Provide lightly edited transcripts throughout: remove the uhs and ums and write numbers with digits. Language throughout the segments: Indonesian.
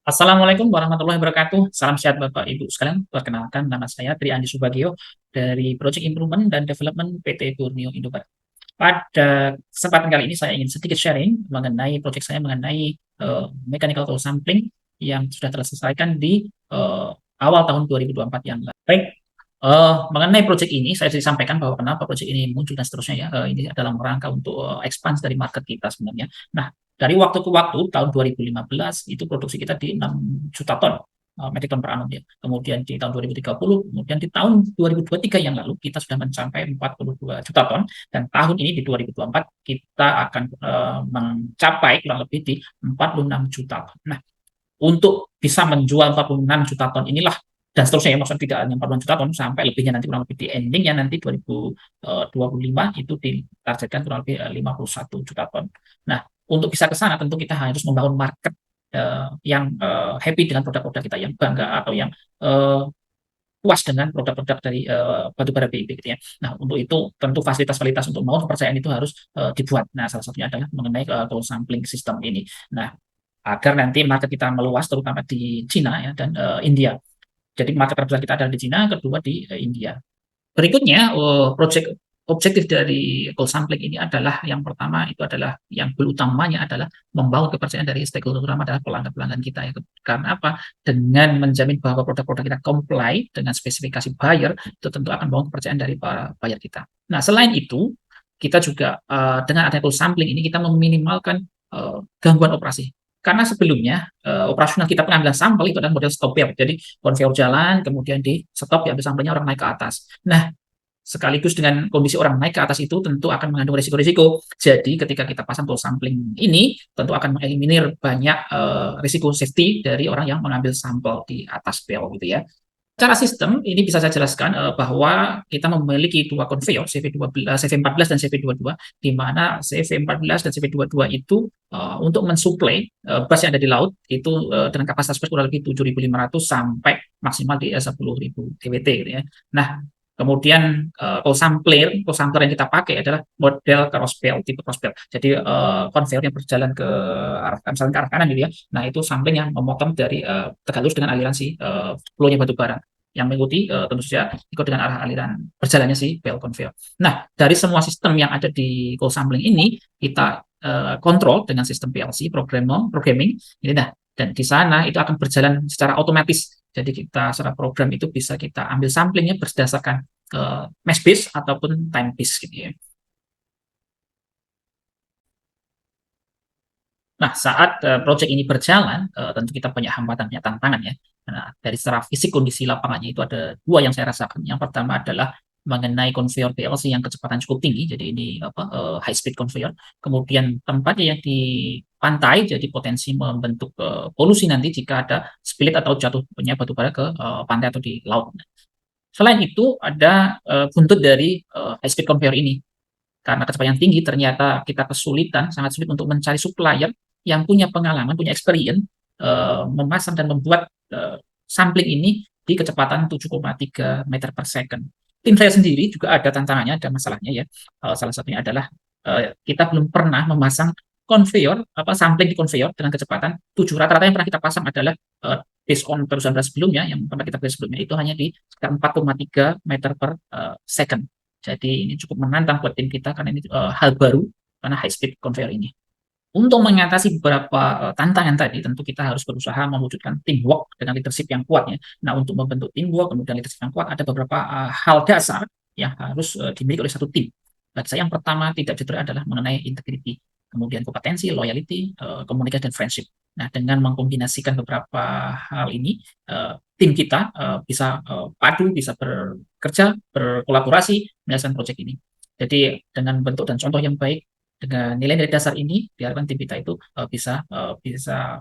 Assalamualaikum warahmatullahi wabarakatuh. Salam sehat Bapak Ibu sekalian. Perkenalkan nama saya Tri Andi Subagio dari Project Improvement dan Development PT Borneo Indobarat. Pada kesempatan kali ini saya ingin sedikit sharing mengenai proyek saya mengenai mechanical tool sampling yang sudah terselesaikan di awal tahun 2024 yang lalu. Baik, mengenai proyek ini saya sudah sampaikan bahwa kenapa proyek ini muncul dan seterusnya ya. Ini dalam rangka untuk expand dari market kita sebenarnya. Nah, dari waktu ke waktu tahun 2015 itu produksi kita di 6 juta ton metric ton per annum ya. Kemudian di tahun 2030, kemudian di tahun 2023 yang lalu kita sudah mencapai 42 juta ton dan tahun ini di 2024 kita akan mencapai kurang lebih di 46 juta ton. Nah, untuk bisa menjual 46 juta ton inilah dan seterusnya ya, maksudnya tidak hanya 46 juta ton sampai lebihnya nanti kurang lebih di endingnya nanti 2025 itu ditargetkan kurang lebih 51 juta ton. Nah, untuk bisa ke sana tentu kita harus membangun market yang happy dengan produk-produk kita, yang bangga atau yang puas dengan produk-produk dari batubara BIP gitu ya. Nah, untuk itu tentu fasilitas-fasilitas untuk membangun kepercayaan itu harus dibuat. Nah, salah satunya adalah mengenai tool sampling system ini. Nah, agar nanti market kita meluas terutama di Cina ya dan India. Jadi market terbesar kita adalah di Cina, kedua di India. Berikutnya, objektif dari goal sampling ini adalah yang pertama itu adalah yang goal utamanya adalah membangun kepercayaan dari stakeholder utama adalah pelanggan-pelanggan kita ya. Karena apa? Dengan menjamin bahwa produk-produk kita comply dengan spesifikasi buyer, itu tentu akan membangun kepercayaan dari para buyer kita. Nah, selain itu, kita juga dengan adanya goal sampling ini kita meminimalkan gangguan operasi. Karena sebelumnya operasional kita pengambilan sampel itu adalah model stop gap. Jadi konveyor jalan, kemudian di stop diambil sampelnya orang naik ke atas. Nah, sekaligus dengan kondisi orang naik ke atas itu tentu akan mengandung risiko-risiko. Jadi ketika kita pasang tool sampling ini tentu akan mengeliminir banyak risiko safety dari orang yang mengambil sampel di atas bel gitu ya. Secara sistem ini bisa saya jelaskan bahwa kita memiliki dua konveyor CV12, CV14 dan CV22 di mana CV14 dan CV22 itu untuk mensuplai bus yang ada di laut itu dengan kapasitas bus kurang lebih 7.500 sampai maksimal di 10.000 TWT gitu ya. Nah, kemudian co-sampler yang kita pakai adalah model crossbell, tipe crossbell. Jadi konveyor yang berjalan ke arah misalnya ke arah kanan gitu ya. Nah, itu sampling yang memotong dari tegak lurus dengan aliran si flow-nya batu bara yang mengikuti tentu saja ikut dengan arah aliran berjalannya si bell conveyor. Nah, dari semua sistem yang ada di cold sampling ini kita kontrol dengan sistem PLC programming ini nah dan di sana itu akan berjalan secara otomatis. Jadi kita secara program itu bisa kita ambil samplingnya berdasarkan mass base ataupun time base gitu ya. Nah, saat proyek ini berjalan, tentu kita banyak hambatan, banyak tantangan ya. Nah, dari secara fisik kondisi lapangannya itu ada dua yang saya rasakan. Yang pertama adalah mengenai konveyor PLC yang kecepatan cukup tinggi, jadi ini apa high speed conveyor. Kemudian tempatnya yang di pantai, jadi potensi membentuk polusi nanti jika ada spill atau jatuhnya batu bara ke pantai atau di laut. Selain itu ada buntut dari high speed conveyor ini karena kecepatan yang tinggi ternyata kita kesulitan, sangat sulit untuk mencari supplier yang punya pengalaman, punya experience memasang dan membuat sampling ini di kecepatan 7,3 meter per second. Tim saya sendiri juga ada tantangannya, ada masalahnya ya. Salah satunya adalah kita belum pernah memasang conveyor, sampling di conveyor dengan kecepatan 7. Rata-rata yang pernah kita pasang adalah based on perusahaan sebelumnya, yang pernah kita beli sebelumnya itu hanya di sekitar 4,3 meter per second. Jadi ini cukup menantang buat tim kita karena ini hal baru karena high speed conveyor ini. Untuk mengatasi beberapa tantangan tadi, tentu kita harus berusaha mewujudkan teamwork dengan leadership yang kuat ya. Nah, untuk membentuk teamwork kemudian leadership yang kuat ada beberapa hal dasar yang harus dimiliki oleh satu tim. Bagi saya yang pertama tidak jujur adalah mengenai integrity, kemudian kompetensi, loyalty, komunikasi dan friendship. Nah, dengan mengkombinasikan beberapa hal ini, tim kita bisa padu, bisa bekerja, berkolaborasi menyelesaikan proyek ini. Jadi dengan bentuk dan contoh yang baik, dengan nilai-nilai dasar ini diharapkan tim kita itu bisa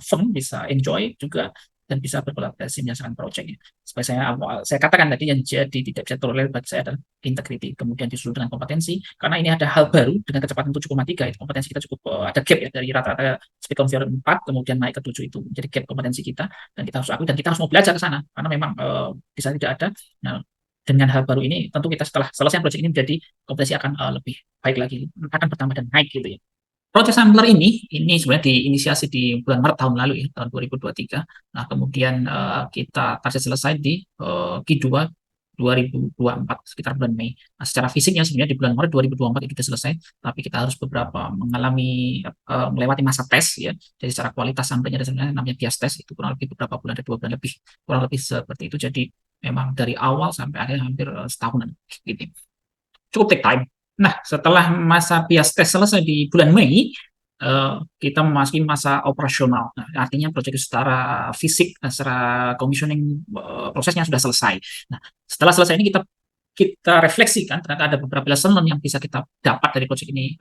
fun, bisa enjoy juga dan bisa berkolaborasi menyelesaikan proyeknya. Seperti saya katakan tadi yang jadi tidak bisa tolerir bagi saya adalah integrity, kemudian disusul dengan kompetensi karena ini ada hal baru dengan kecepatan 7,3 itu kompetensi kita cukup ada gap ya dari rata-rata speed conveyor 4 kemudian naik ke 7 itu jadi gap kompetensi kita dan kita harus akui dan kita harus mau belajar ke sana karena memang di sana tidak ada. Nah, dengan hal baru ini tentu kita setelah selesai proyek ini menjadi kompetensi akan lebih baik lagi, akan bertambah dan naik gitu ya. Project Sampler ini sebenarnya diinisiasi di bulan Maret tahun lalu ya, tahun 2023. Nah, kemudian kita target selesai di Q2 2024 sekitar bulan Mei. Nah, secara fisiknya sebenarnya di bulan Maret 2024 itu sudah selesai, tapi kita harus beberapa melewati masa tes ya. Jadi secara kualitas sampelnya ada sebenarnya namanya bias test itu kurang lebih beberapa bulan, ada 2 bulan lebih, kurang lebih seperti itu. Jadi memang dari awal sampai akhir hampir setahunan gitu. Cukup take time. Nah, setelah masa bias test selesai di bulan Mei, kita memasuki masa operasional. Nah, artinya proyek itu secara fisik, secara commissioning prosesnya sudah selesai. Nah, setelah selesai ini kita refleksikan ternyata ada beberapa lesson learn yang bisa kita dapat dari proyek ini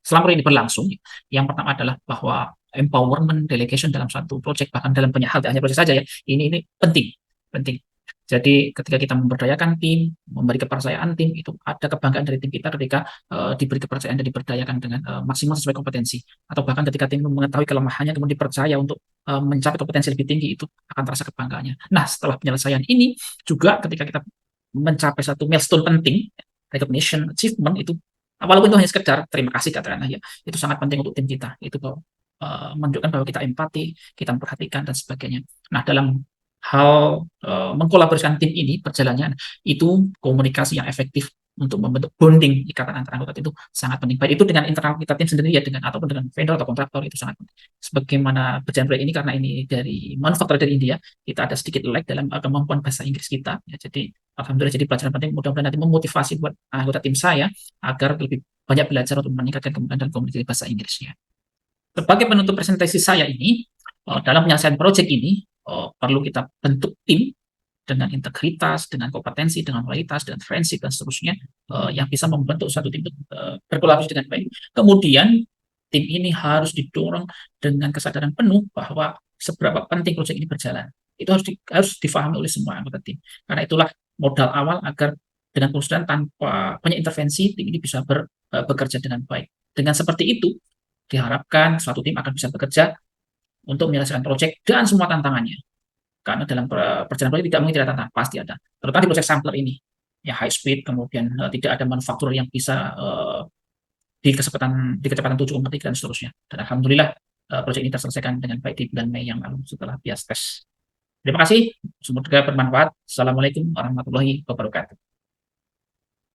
selama ini berlangsung. Yang pertama adalah bahwa empowerment delegation dalam satu proyek, bahkan dalam banyak hal, tidak hanya proyek saja ya, ini penting, penting. Jadi ketika kita memberdayakan tim, memberi kepercayaan tim, itu ada kebanggaan dari tim kita ketika diberi kepercayaan dan diberdayakan dengan maksimal sesuai kompetensi. Atau bahkan ketika tim mengetahui kelemahannya, kemudian dipercaya untuk mencapai kompetensi lebih tinggi, itu akan terasa kebanggaannya. Nah, setelah penyelesaian ini, juga ketika kita mencapai satu milestone penting, recognition, achievement, itu walaupun itu hanya sekedar terima kasih katakanlah ya, itu sangat penting untuk tim kita. Itu menunjukkan bahwa kita empati, kita memperhatikan dan sebagainya. Nah, dalam hal mengkolaborasikan tim ini perjalanannya itu komunikasi yang efektif untuk membentuk bonding ikatan antara anggota itu sangat penting. Baik itu dengan internal kita tim sendiri ya dengan ataupun dengan vendor atau kontraktor itu sangat penting. Sebagaimana berjalan proyek ini karena ini dari manufaktur dari India, kita ada sedikit lag dalam kemampuan bahasa Inggris kita. Ya, jadi alhamdulillah jadi pelajaran penting mudah-mudahan nanti memotivasi buat anggota tim saya agar lebih banyak belajar untuk meningkatkan kemampuan dan komunikasi bahasa Inggrisnya. Sebagai penutup presentasi saya ini, dalam penyelesaian proyek ini, perlu kita bentuk tim dengan integritas, dengan kompetensi, dengan kualitas, dengan friendship, dan seterusnya, yang bisa membentuk suatu tim berkolaborasi dengan baik. Kemudian, tim ini harus didorong dengan kesadaran penuh bahwa seberapa penting proyek ini berjalan. Itu harus difahami oleh semua anggota tim. Karena itulah modal awal agar dengan kemudian tanpa banyak intervensi, tim ini bisa bekerja dengan baik. Dengan seperti itu, diharapkan suatu tim akan bisa bekerja untuk menyelesaikan proyek dan semua tantangannya. Karena dalam perjalanan proyek tidak mungkin tidak tantangan, pasti ada. Terutama di proyek sampler ini, ya high speed, kemudian tidak ada manufaktur yang bisa di kecepatan 7,3 dan seterusnya. Dan alhamdulillah proyek ini terselesaikan dengan baik di bulan Mei yang lalu setelah bias tes. Terima kasih, semoga bermanfaat. Assalamualaikum warahmatullahi wabarakatuh.